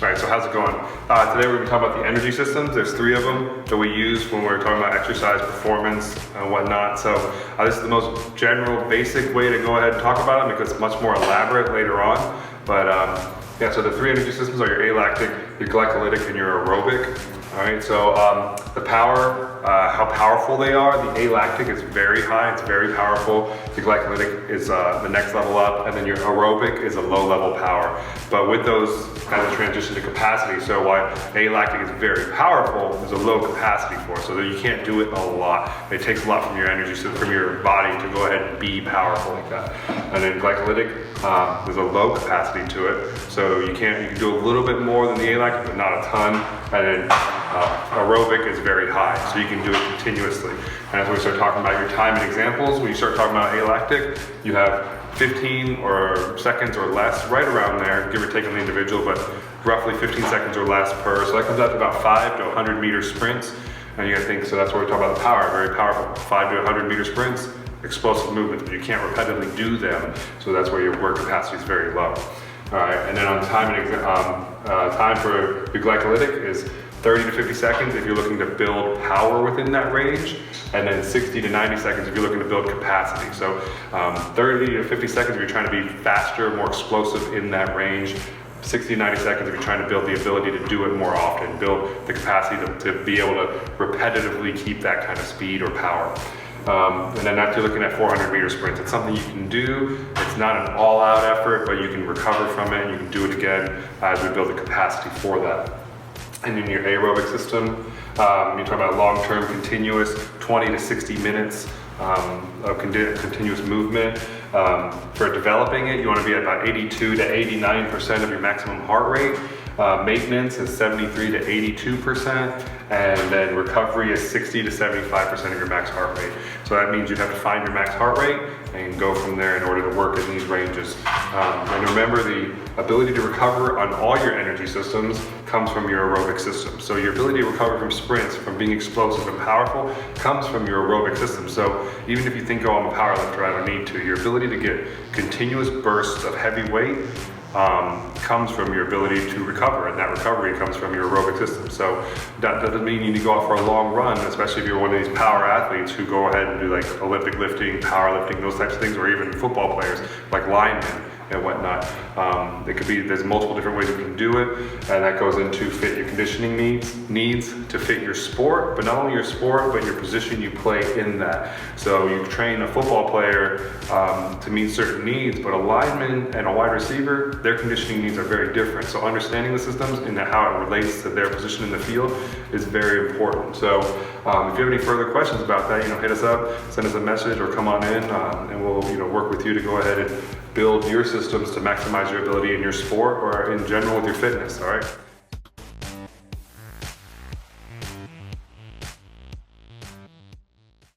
All right, so how's it going? Today we're going to talk about the energy systems. There's 3 of them that we use when we're talking about exercise, performance, and whatnot. So this is the most general, basic way to go ahead and talk about it because it's much more elaborate later on. But yeah, so the 3 energy systems are your alactic, your glycolytic, and your aerobic. All right, so the power, how powerful they are, the alactic is very high, it's very powerful. The glycolytic is the next level up, and then your aerobic is a low level power. But with those kind of transition to capacity, so while alactic is very powerful, there's a low capacity for it, so that you can't do it a lot. It takes a lot from your energy, so from your body to go ahead and be powerful like that. And then glycolytic, there's a low capacity to it, so you can do a little bit more than the alactic, but not a ton. And then aerobic is very high, so you can do it continuously. And as we start talking about your time and examples, when you start talking about alactic, you have 15 or seconds or less, right around there, give or take on the individual, but roughly 15 seconds or less per. So that comes out to about 5 to 100 meter sprints. And you gotta think, so that's where we talk about the power, very powerful. 5 to 100 meter sprints, explosive movements, but you can't repetitively do them. So that's where your work capacity is very low. All right, and then on time for your glycolytic is 30 to 50 seconds if you're looking to build power within that range, and then 60 to 90 seconds if you're looking to build capacity. So 30 to 50 seconds if you're trying to be faster, more explosive in that range. 60 to 90 seconds if you're trying to build the ability to do it more often, build the capacity to be able to repetitively keep that kind of speed or power. And then after you're looking at 400 meter sprints, it's something you can do. It's not an all-out effort, but you can recover from it and you can do it again as we build the capacity for that. And in your aerobic system, you're talking about long-term continuous 20 to 60 minutes of continuous movement. For developing it, you want to be at about 82 to 89% of your maximum heart rate. Maintenance is 73 to 82%, and then recovery is 60 to 75% of your max heart rate. So that means you have to find your max heart rate and go from there in order to work in these ranges. And remember, the ability to recover on all your energy systems comes from your aerobic system. So your ability to recover from sprints, from being explosive and powerful, comes from your aerobic system. So even if you think, oh, I'm a power lifter, I don't need to, your ability to get continuous bursts of heavy weight comes from your ability to recover, and that recovery comes from your aerobic system. So that doesn't mean you need to go out for a long run, especially if you're one of these power athletes who go ahead and do like Olympic lifting, powerlifting, those types of things, or even football players like linemen and whatnot. It could be, there's multiple different ways you can do it, and that goes into fit your conditioning needs to fit your sport, but not only your sport, but your position you play in that. So you train a football player to meet certain needs, but a lineman and a wide receiver, their conditioning needs are very different. So understanding the systems and how it relates to their position in the field is very important. So if you have any further questions about that, hit us up, send us a message, or come on in, and we'll work with you to go ahead and build your systems to maximize your ability in your sport or in general with your fitness, all right?